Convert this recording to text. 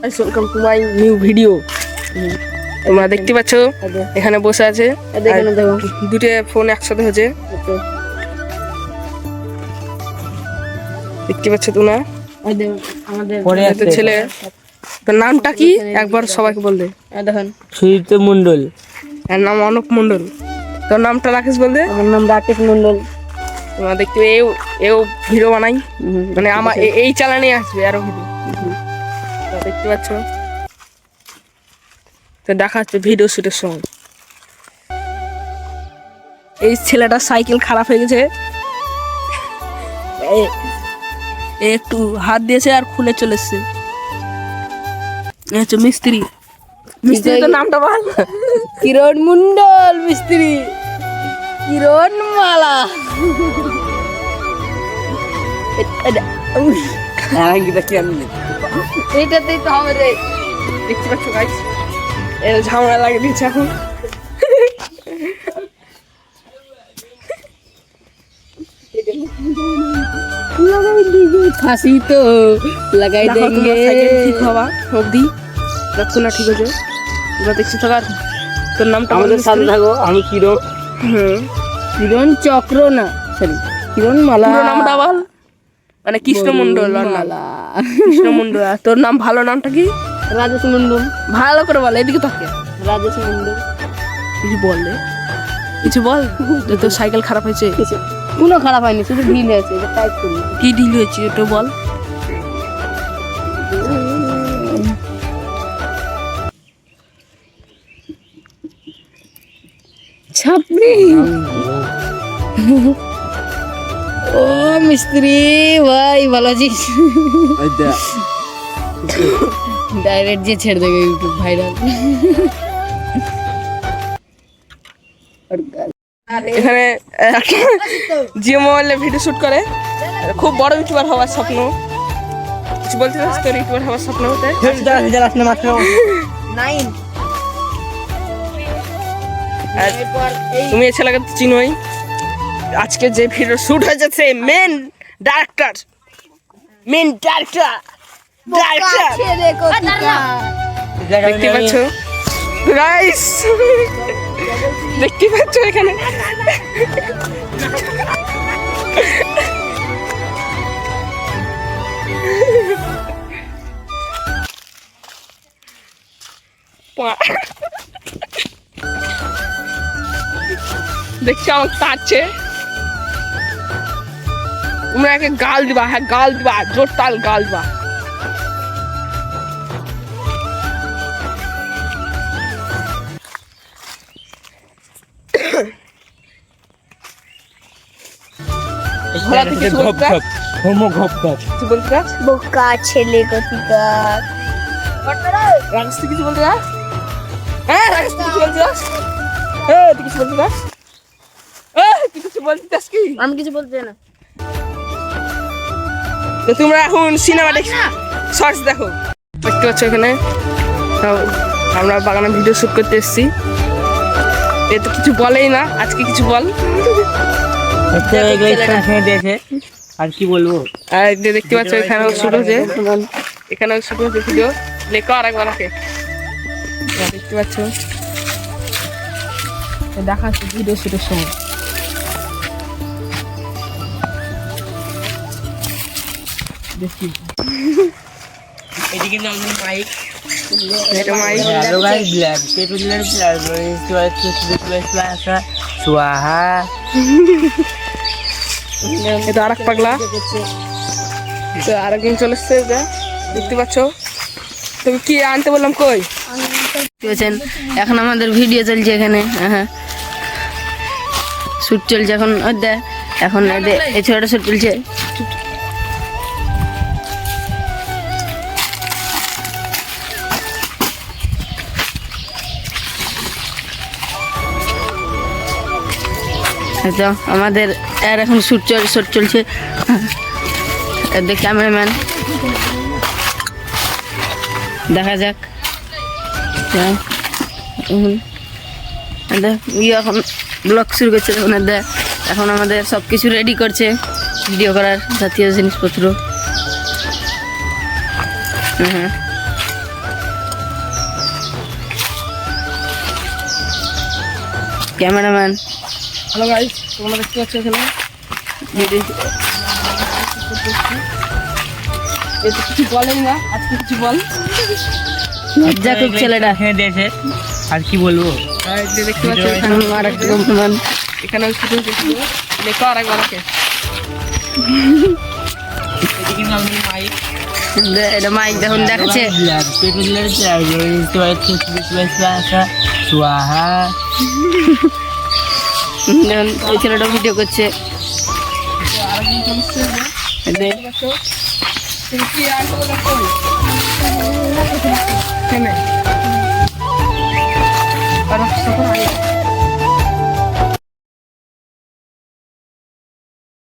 Welcome to my new video. তোমরা দেখতে পাচ্ছ এখানে বসে আছে, দুটো ফোন একসাথে হচ্ছে, দেখতে পাচ্ছ তোমরা। আমাদের ছেলে, তোর নামটা কি একবার সবাইকে বলবে। দেখেন সুদীপ্ত মন্ডল। এর নাম অনক মন্ডল। তোর নামটা রাকেশ বলবে। আমার নাম রাকেশ মন্ডল। তোমরা দেখতে এও ভিডিও বানাই, মানে আমার এই চ্যানেলে আসবে আরো ভিডিও, দেখতে পাচ্ছ। তো দেখা হচ্ছে ভিডিও শুটের সময়। এই ছেলেটার সাইকেল খারাপ হয়ে গেছে, একটু হাত দিয়েছে আর খুলে চলে এসছে। হচ্ছে মিস্ত্রি। মিস্ত্রি তো নামটা বল। কিরণ মন্ডল মিস্ত্রি, কিরণ মালা। এটাতেই তো হবে রে। দেখতে পাচ্ছ গাইস, এর ঝামেলা লাগিয়ে দিচ্ছে এখন। ফাঁসি তো লাগাই দেंगे। ঠিক হওয়া অবধি যতক্ষণ না ঠিক হয়েছে তোমরা দেখছি তো। আর তোর নামটা আমাদের সাথে থাকো। আমি কিরণ, কিরণ চক্র না সরি কিরণ মালা। পুরো নামটা বল। মানে কৃষ্ণ মন্ডল। কৃষ্ণ মন্ডল। আর তোর নাম ভালো নামটা কি? রাজেশ মন্ডল। ভালো করে বল, এদিকে থাকে। রাজেশ মন্ডল। কিছু বল রে, কিছু বল। তোর সাইকেল খারাপ হয়েছে। কোনো খারাপ হয়নি, শুধু ঢিল হয়েছে। এটা টাইট করি। কি ঢিল হয়েছে একটু বল। ছাপনি। ও মিস্ত্রি ভাই ভালো আছিস? ডাইরেক্ট যে ছেড়ে দেবে ইউটিউব ভাইরাল। এখানে জিও মোবাইলে ভিডিও শুট করে, খুব বড় ইউটিউবার হওয়ার স্বপ্ন। কিছু বলতে চাস তোর ইউটিউবার হওয়ার স্বপ্ন হতে? তুমি এই ছেলেকে তো চিনোই। আজকে যে ভিডিও শুট হয়ে যাচ্ছে মেন ডাইরেক্টর দেখতে পাচ্ছ গাইস, দেখতে পাচ্ছ এখানে দেখছি আমার তাচ্ছে। তোমরা একে গাল দিবা, হ্যাঁ গাল দিবা, জোর তাল গাল দিবা। বোকা ছেলে কোথাকার। রাকেশ তুই কিছু বলতে চাস? হ্যাঁ রাকেশ তুই কিছু বলতে চাস? তুই কিছু বলতে চাস? তুই কিছু বলতে চাস কি? আমি কিছু বলতে চাই না। তো তোমরা এখন সিনেমাটিক শর্টস দেখো। দেখতে পাচ্ছ এখানে আমরা বাগানে ভিডিও শুট করতে এসেছি। এ তো কিছু বলেই না, আজকে কিছু বল। আর কি বলবো? আর দেখতে পাচ্ছ এখানেও শুট হচ্ছে, এখানেও শুট হচ্ছে ভিডিও। লেখো আর একবার রাখে, দেখতে পাচ্ছ দেখা হচ্ছে ভিডিও শুটের সময়। দেখি এটি কিন্তু আমাদের মাইক। এটা mic. Hello guys, black petroleum সুয়াহা। এটা আরেক পাগলা, তো আরেকদিন চলে এসছে। দেখতে পাচ্ছ তুমি কি আনতে বললাম কই? এখন আমাদের ভিডিও চলছে এখানে। হ্যাঁ শুট চলছে এখন। এখন এই ছোটটা শুট চলছে। আমাদের এর এখন শুট চলছে। ক্যামেরাম্যান দেখা যাক। এখন ব্লগ শুরু করছে। এখন আমাদের সব কিছু রেডি করছে ভিডিও করার জাতীয় জিনিসপত্র। ক্যামেরাম্যান হ্যালো গাইস, তোমরা দেখতে পাচ্ছ এখানে এ তো কিছু বলেন না, আজকে কিছু বল। লজ্জা খুব ছেলেটা। হ্যাঁ দেশে আর কি বলবো। আর এই যে দেখতে পাচ্ছ এখন আর একটা ক্যামেরাম্যান এখানে শুধু দেখো আর একবার ওকে এদিকে আমি মাইক এটা মাইক দেখুন দেখাচ্ছে। সুয়াহা দেখুন ওই ছেলেটা ভিডিও করছে। আরেকজন চলছে এদের কি আর বলো কই কেনে আর সব আগে